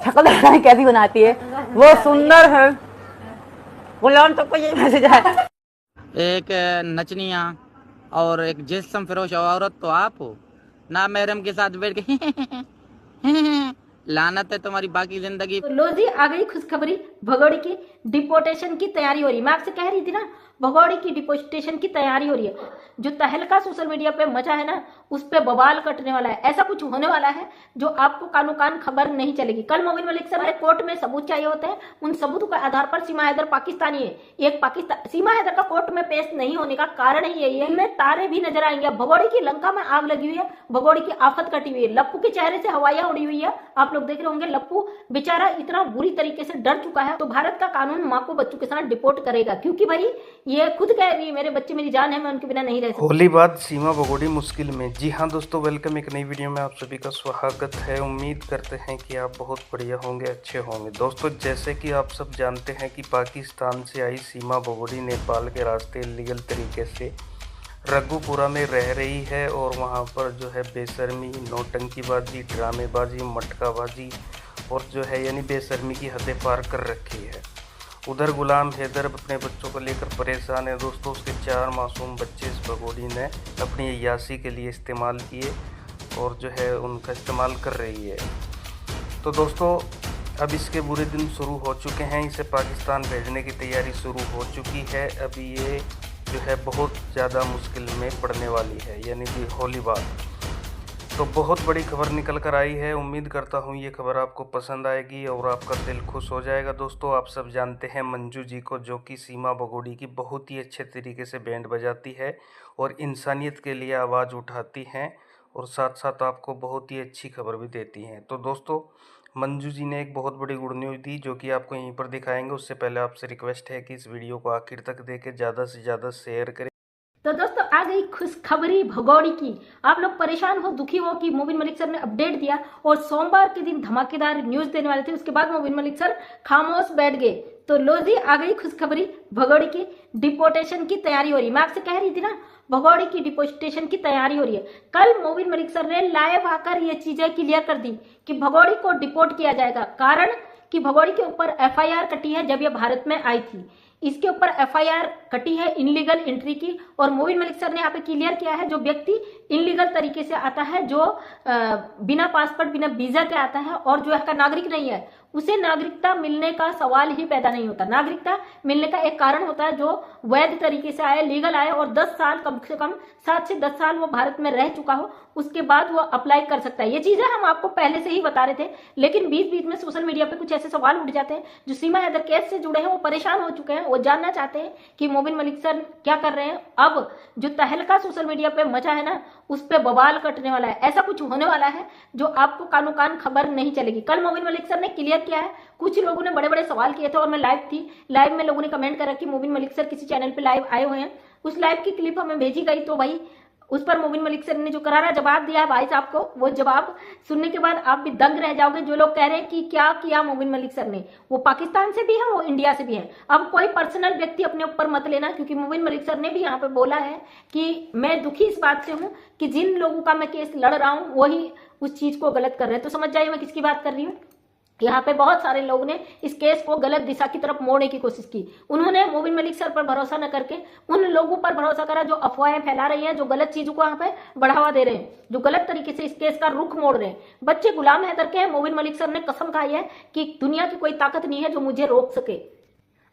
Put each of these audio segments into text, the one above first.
शक्ल कैसी बनाती है, वो सुंदर है। गुलाम सबको ये मैसेज है। एक नचनिया और एक जिस्म फरोश औरत तो आप हो ना, मैडम के साथ बैठ के लानत है तुम्हारी बाकी जिंदगी। तो लो जी, आ गई खुशखबरी। भगोड़ी की डिपोटेशन की तैयारी हो रही है। मैं आपसे कह रही थी ना, भगोड़ी की डिपोटेशन की तैयारी हो रही है। जो तहलका सोशल मीडिया पे मचा है ना, उस पे बवाल कटने वाला है। ऐसा कुछ होने वाला है जो आपको कानो कान खबर नहीं चलेगी। कल मोमिन मलिक से हमारे कोर्ट में सबूत चाहिए होते हैं। उन सबूतों के आधार पर सीमा हैदर पाकिस्तानी है, एक पाकिस्तान सीमा हैदर का कोर्ट में पेश नहीं होने का कारण ही यही है। इनमें तारे भी नजर आएंगे। भगोड़ी की लंका में आग लगी हुई है, भगोड़ी की आफत कटी हुई है, लप्पू के चेहरे से हवाइयां उड़ी हुई है। आप लोग देख रहे होंगे, लप्पू बेचारा इतना बुरी तरीके से डर चुका है। तो भारत का कानून माँ को बच्चों के साथ डिपोर्ट करेगा, क्योंकि भाई ये खुद कह रही है मेरे बच्चे मेरी जान है, मैं उनके बिना नहीं रह सकती। होली बाद सीमा भगोड़ी मुश्किल में। जी हाँ दोस्तों, वेलकम एक नई वीडियो में आप सभी का स्वागत है। उम्मीद करते हैं कि आप बहुत बढ़िया होंगे, अच्छे होंगे। दोस्तों, जैसे कि आप सब जानते हैं कि पाकिस्तान से आई सीमा भगोड़ी नेपाल के रास्ते इलीगल तरीके से रघुपुरा में रह रही है और वहाँ पर जो है बेशर्मी, नौटंकीबाजी, ड्रामेबाजी, मटकाबाजी और जो है यानी बेशर्मी की हदें पार कर रखी है। उधर गुलाम हैदर अपने बच्चों को लेकर परेशान है। दोस्तों, उसके 4 मासूम बच्चे इस भगोड़ी ने अपनी अय्याशी के लिए इस्तेमाल किए और जो है उनका इस्तेमाल कर रही है। तो दोस्तों, अब इसके बुरे दिन शुरू हो चुके हैं। इसे पाकिस्तान भेजने की तैयारी शुरू हो चुकी है। अभी ये जो है बहुत ज़्यादा मुश्किल में पड़ने वाली है, यानी कि होली बाद। तो बहुत बड़ी खबर निकल कर आई है। उम्मीद करता हूँ ये खबर आपको पसंद आएगी और आपका दिल खुश हो जाएगा। दोस्तों, आप सब जानते हैं मंजू जी को, जो कि सीमा भगोड़ी की बहुत ही अच्छे तरीके से बैंड बजाती है और इंसानियत के लिए आवाज़ उठाती हैं और साथ साथ आपको बहुत ही अच्छी खबर भी देती हैं। तो दोस्तों, मंजू जी ने एक बहुत बड़ी गुड न्यूज़ दी, जो कि आपको यहीं पर दिखाएंगे। उससे पहले आपसे रिक्वेस्ट है कि इस वीडियो को आखिर तक देखें, ज़्यादा से ज़्यादा शेयर करें। तो दोस्तों, आ गई खुशखबरी भगोड़ी की। आप लोग परेशान हो, दुखी हो कि मोबिन मलिक सर ने अपडेट दिया और सोमवार के दिन धमाकेदार न्यूज देने वाले थे। उसके बाद मोबिन मलिक सर खामोश बैठ गए। तो लो जी, आ गई खुशखबरी। भगोड़ी की डिपोटेशन की तैयारी हो रही है। मैं आपसे कह रही थी ना, भगोड़ी की डिपोटेशन की तैयारी हो रही है। कल मोबिन मलिक सर ने लाइव आकर ये चीजें क्लियर कर दी कि भगोड़ी को डिपोर्ट किया जाएगा। कारण कि भगोड़ी के ऊपर एफआईआर कटी है जब ये भारत में आई थी। इसके ऊपर एफआईआर कटी है इनलीगल एंट्री की। और मोबिन मलिक सर ने यहाँ पे क्लियर किया है, जो व्यक्ति इनलीगल तरीके से आता है, जो बिना पासपोर्ट बिना वीजा के आता है और जो यहाँ का नागरिक नहीं है, उसे नागरिकता मिलने का सवाल ही पैदा नहीं होता। नागरिकता मिलने का एक कारण होता है जो वैध तरीके से आए, लीगल आए और 10 साल, कम से कम 7 से 10 साल वो भारत में रह चुका हो, उसके बाद वो अप्लाई कर सकता है। ये चीजें हम आपको पहले से ही बता रहे थे, लेकिन बीच बीच में सोशल मीडिया पे कुछ ऐसे सवाल उठ जाते हैं। जो सीमा हैदर केस से जुड़े हैं वो परेशान हो चुके हैं, वो जानना चाहते हैं कि मोबिन मलिक सर क्या कर रहे हैं। अब जो तहलका सोशल मीडिया पे मचा है ना, उस पे बवाल कटने वाला है। ऐसा कुछ होने वाला है जो आपको कानो कान खबर नहीं चलेगी। कल मोबिन मलिक सर ने क्लियर किया है। कुछ लोगों ने बड़े बड़े सवाल किए थे और मैं लाइव थी। लाइव में लोगों ने कमेंट करा कि मोबिन मलिक सर किसी चैनल पे लाइव आए हुए हैं। उस लाइव की क्लिप हमें भेजी गई, तो भाई उस पर मोबिन मलिक सर ने जो करारा जवाब दिया है भाई साहब को, वो जवाब सुनने के बाद आप भी दंग रह जाओगे। जो लोग कह रहे हैं कि क्या किया मोबिन मलिक सर ने, वो पाकिस्तान से भी है, वो इंडिया से भी है। अब कोई पर्सनल व्यक्ति अपने ऊपर मत लेना, क्योंकि मोबिन मलिक सर ने भी यहाँ पे बोला है कि मैं दुखी इस बात से हूँ कि जिन लोगों का मैं केस लड़ रहा हूँ वही उस चीज को गलत कर रहे हैं। तो समझ जाइए मैं किसकी बात कर रही हूँ। यहाँ पे बहुत सारे लोगों ने इस केस को गलत दिशा की तरफ मोड़ने की कोशिश की। उन्होंने मोबिन मलिक सर पर भरोसा न करके उन लोगों पर भरोसा करा जो अफवाहें फैला रही हैं, जो गलत चीजों को यहाँ पे बढ़ावा दे रहे हैं, जो गलत तरीके से इस केस का रुख मोड़ रहे हैं। बच्चे गुलाम हैदर के हैं। मोबिन मलिक सर ने कसम खाई है कि दुनिया की कोई ताकत नहीं है जो मुझे रोक सके।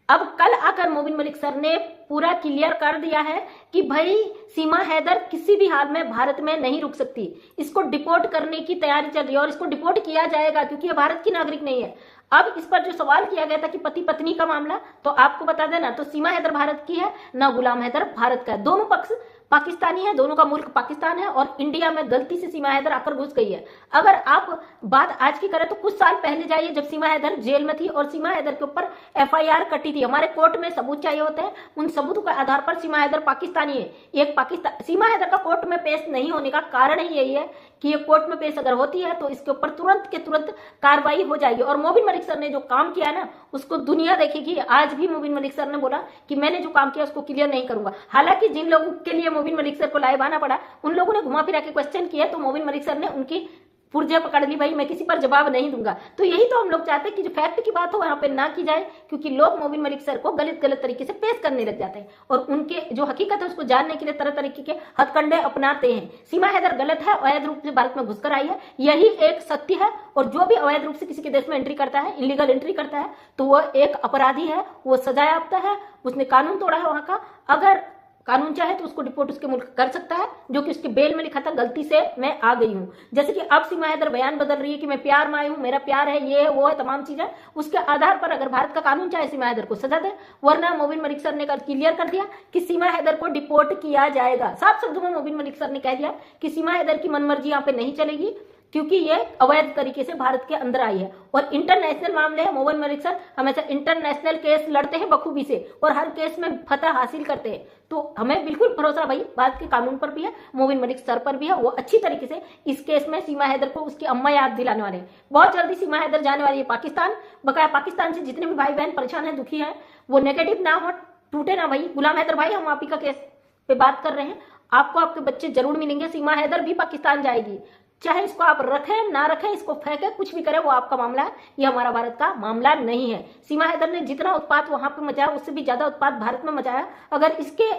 अब कल आकर मोबिन मलिक सर ने पूरा क्लियर कर दिया है कि भाई सीमा हैदर किसी भी हाल में भारत में नहीं रुक सकती। इसको डिपोर्ट करने की तैयारी चल रही है और इसको डिपोर्ट किया जाएगा, क्योंकि ये भारत की नागरिक नहीं है। अब इस पर जो सवाल किया गया था कि पति पत्नी का मामला, तो आपको बता देना, तो सीमा हैदर भारत की है ना गुलाम हैदर भारत का है। दोनों पक्ष पाकिस्तानी है, दोनों का मुल्क पाकिस्तान है और इंडिया में गलती से सीमा हैदर आकर घुस गई है। अगर आप बात आज की करें तो कुछ साल पहले जाइए, जब सीमा हैदर जेल में थी और सीमा हैदर के ऊपर एफआईआर कटी थी। हमारे कोर्ट में सबूत चाहिए होते हैं। उन सबूतों के आधार पर सीमा हैदर पाकिस्तानी है, एक पाकिस्तान। सीमा हैदर का कोर्ट में पेश नहीं होने का कारण ही यही है कि ये कोर्ट में पेश अगर होती है तो इसके ऊपर तुरंत के तुरंत कार्रवाई हो जाएगी। और मोबिन मलिक सर ने जो काम किया ना, उसको दुनिया देखेगी। आज भी मोबिन मलिक सर ने बोला कि मैंने जो काम किया उसको क्लियर नहीं करूंगा। हालांकि जिन लोगों के लिए मोबिन मलिक सर को लाइव आना पड़ा, उन लोगों ने घुमा फिरा के क्वेश्चन किया, तो मोबिन मलिक सर ने उनकी पुर्जे पकड़ ली भाई, मैं किसी पर जवाब नहीं दूंगा। तो यही तो हम लोग चाहते हैं कि जो फैक्ट की बात हो वहां पे ना की जाए, क्योंकि लोग मोबिन मलिक सर को गलत तरीके से पेश करने लग जाते हैं और उनके जो हकीकत है उसको जानने के लिए तरह तरीके के हथकंडे अपनाते हैं। सीमा हैदर गलत है, अवैध रूप से भारत में घुसकर आई है, यही एक सत्य है। और जो भी अवैध रूप से किसी के देश में एंट्री करता है, इलीगल एंट्री करता है, तो वह एक अपराधी है, वो सजायाफ्ता है, उसने कानून तोड़ा है वहां का। अगर कानून चाहे तो उसको डिपोर्ट उसके मुल्क कर सकता है, जो कि उसके बेल में लिखा था गलती से मैं आ गई हूं। जैसे कि अब सीमा हैदर बयान बदल रही है कि मैं प्यार में आई हूं, मेरा प्यार है, ये है वो है, तमाम चीजें। उसके आधार पर अगर भारत का कानून चाहे सीमा हैदर को सजा दे, वरना मोबिन मलिक सर ने क्लियर कर दिया कि सीमा हैदर को डिपोर्ट किया जाएगा। साफ शब्दों में मोबिन मलिक सर ने कह दिया कि सीमा हैदर की मनमर्जी यहाँ पे नहीं चलेगी, क्योंकि ये अवैध तरीके से भारत के अंदर आई है। और इंटरनेशनल मामले है, मोबिन मलिक सर हमेशा इंटरनेशनल केस लड़ते हैं बखूबी से और हर केस में फतह हासिल करते हैं। तो हमें बिल्कुल भरोसा भाई भारत के कानून पर भी है, मोबिन मलिक सर पर भी है। वो अच्छी तरीके से इस केस में सीमा हैदर को उसकी अम्मा याद दिलाने वाले हैं। बहुत जल्दी सीमा हैदर जाने वाली है पाकिस्तान। बकाया पाकिस्तान से जितने भी भाई बहन परेशान है, दुखी है, वो नेगेटिव ना हो, टूटे ना भाई। गुलाम हैदर भाई, हम आप ही का केस पे बात कर रहे हैं, आपको आपके बच्चे जरूर मिलेंगे। सीमा हैदर भी पाकिस्तान जाएगी, चाहे इसको आप रखें ना रखें, इसको फेंकें, कुछ भी करें, वो आपका मामला है, ये हमारा भारत का मामला नहीं है। सीमा हैदर ने जितना उत्पात वहां पे मचाया, उससे भी ज्यादा उत्पात भारत में मचाया। अगर इसके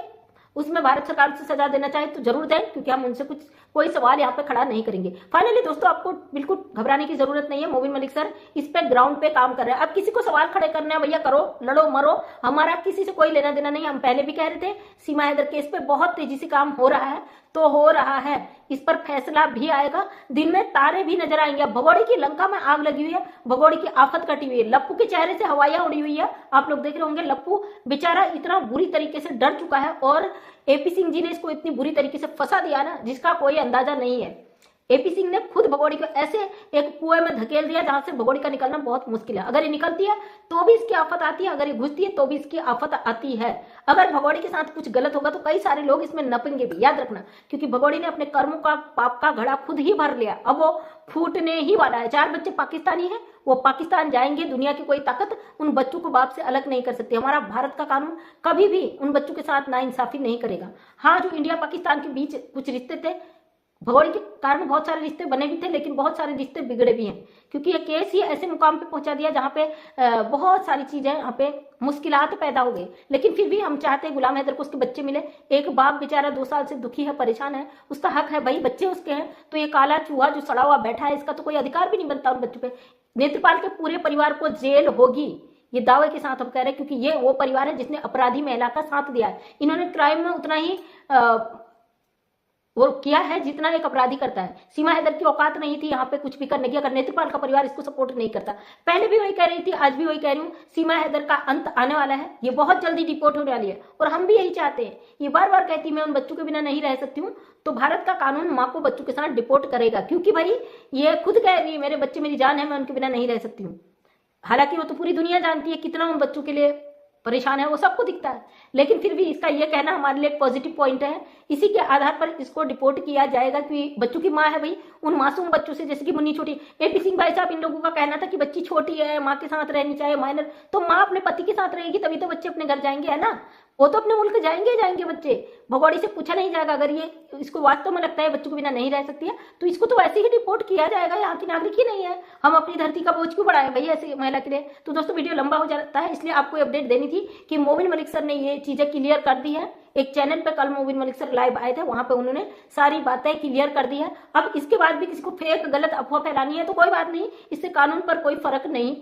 उसमें भारत सरकार से सजा देना चाहे तो जरूर दें, क्योंकि हम उनसे कोई सवाल यहाँ पे खड़ा नहीं करेंगे। फाइनली दोस्तों, आपको बिल्कुल घबराने की जरूरत नहीं है, मोबिन मलिक सर इस पे ग्राउंड पे काम कर रहे हैं। अब किसी को सवाल खड़े करना है, भैया करो, लड़ो मरो, हमारा किसी से कोई लेना देना नहीं। हम पहले भी कह रहे थे सीमा हैदर केस पे बहुत तेजी से काम हो रहा है, तो हो रहा है, इस पर फैसला भी आएगा, दिन में तारे भी नजर आएंगे। भगोड़ी की लंका में आग लगी हुई है, भगोड़ी की आफत कटी हुई है, लप्पू के चेहरे से हवाइयां उड़ी हुई है। आप लोग देख रहे होंगे, लप्पू बेचारा इतना बुरी तरीके से डर चुका है और एपी सिंह जी ने इसको इतनी बुरी तरीके से फंसा दिया ना, जिसका कोई अंदाजा नहीं है। एपी सिंह ने खुद भगोड़ी को ऐसे एक कुएं में धकेल दिया जहां से भगोड़ी का निकलना बहुत मुश्किल है। अगर ये निकलती है तो भी इसकी आफत आती है, अगर ये घुसती है तो भी इसकी आफत आती है। अगर भगोड़ी के साथ कुछ गलत होगा तो कई सारे लोग इसमें नपेंगे भी, याद रखना, क्योंकि भगोड़ी ने अपने कर्मों का, पाप का घड़ा खुद ही भर लिया, अब वो फूटने ही वाला है। 4 बच्चे पाकिस्तानी हैं, वो पाकिस्तान जाएंगे, दुनिया की कोई ताकत उन बच्चों को बाप से अलग नहीं कर सकती। हमारा भारत का कानून कभी भी उन बच्चों के साथ नाइंसाफी नहीं करेगा। हाँ, जो इंडिया पाकिस्तान के बीच कुछ रिश्ते थे, भगोड़ी के कारण बहुत सारे रिश्ते बने भी थे, लेकिन बहुत सारे रिश्ते बिगड़े भी हैं, क्योंकि ये केस ही ऐसे मुकाम पे पहुंचा दिया जहां पे बहुत सारी चीजें, यहाँ पे मुश्किलात पैदा हो गई। लेकिन फिर भी हम चाहते हैं गुलाम हैदर को उसके बच्चे मिले। एक बाप बेचारा 2 साल से दुखी है, परेशान है, उसका हक है भाई, बच्चे उसके हैं। तो ये काला चूहा जो सड़ा हुआ बैठा है, इसका तो कोई अधिकार भी नहीं बनता उन बच्चों पे। नेत्रपाल के पूरे परिवार को जेल होगी, ये दावे के साथ हम कह रहे हैं, क्योंकि ये वो परिवार है जिसने अपराधी महिला का साथ दिया है। इन्होंने क्राइम में उतना ही वो किया है जितना एक अपराधी करता है। सीमा हैदर की औकात नहीं थी यहाँ पे कुछ भी करने की, अगर नेत्रपाल का परिवार इसको सपोर्ट नहीं करता। पहले भी वही कह रही थी, आज भी वही कह रही हूँ, सीमा हैदर का अंत आने वाला है, ये बहुत जल्दी डिपोर्ट होने वाली है और हम भी यही चाहते हैं। ये बार बार कहती मैं उन बच्चों के बिना नहीं रह सकती हूँ, तो भारत का कानून माँ को बच्चों के साथ डिपोर्ट करेगा, क्योंकि भाई ये खुद कह रही है मेरे बच्चे मेरी जान है, मैं उनके बिना नहीं रह सकती हूँ। हालांकि वो तो पूरी दुनिया जानती है कितना उन बच्चों के लिए परेशान है, वो सबको दिखता है, लेकिन फिर भी इसका ये कहना हमारे लिए एक पॉजिटिव पॉइंट है। इसी के आधार पर इसको डिपोर्ट किया जाएगा, क्योंकि बच्चों की माँ है भाई, उन मासूम बच्चों से, जैसे कि मुन्नी छोटी। एपी सिंह भाई साहब, इन लोगों का कहना था कि बच्ची छोटी है, माँ के साथ रहनी चाहिए, माइनर, तो माँ अपने पति के साथ रहेगी तभी तो बच्चे अपने घर जाएंगे, है ना। वो तो अपने मुल्क जाएंगे बच्चे, भगोड़ी से पूछा नहीं जाएगा। अगर ये इसको वास्तव में लगता है बच्चों के बिना नहीं रह सकती है, तो इसको तो वैसे ही डिपोर्ट किया जाएगा, यहाँ की नागरिक ही नहीं है। हम अपनी धरती का बोझ क्यों बढ़ाएं भाई ऐसी महिला के लिए। तो दोस्तों, वीडियो लंबा हो जाता है, इसलिए आपको अपडेट देनी थी कि मोबिन मलिक सर ने ये चीजें क्लियर कर दी है। एक चैनल पे कल मोबिन मलिक सर लाइव आए थे, वहां पे उन्होंने सारी बातें क्लियर कर दी है। अब इसके बाद भी किसी को फेक गलत अफवाह फैलानी है तो कोई बात नहीं, इससे कानून पर कोई फर्क नहीं पड़ता।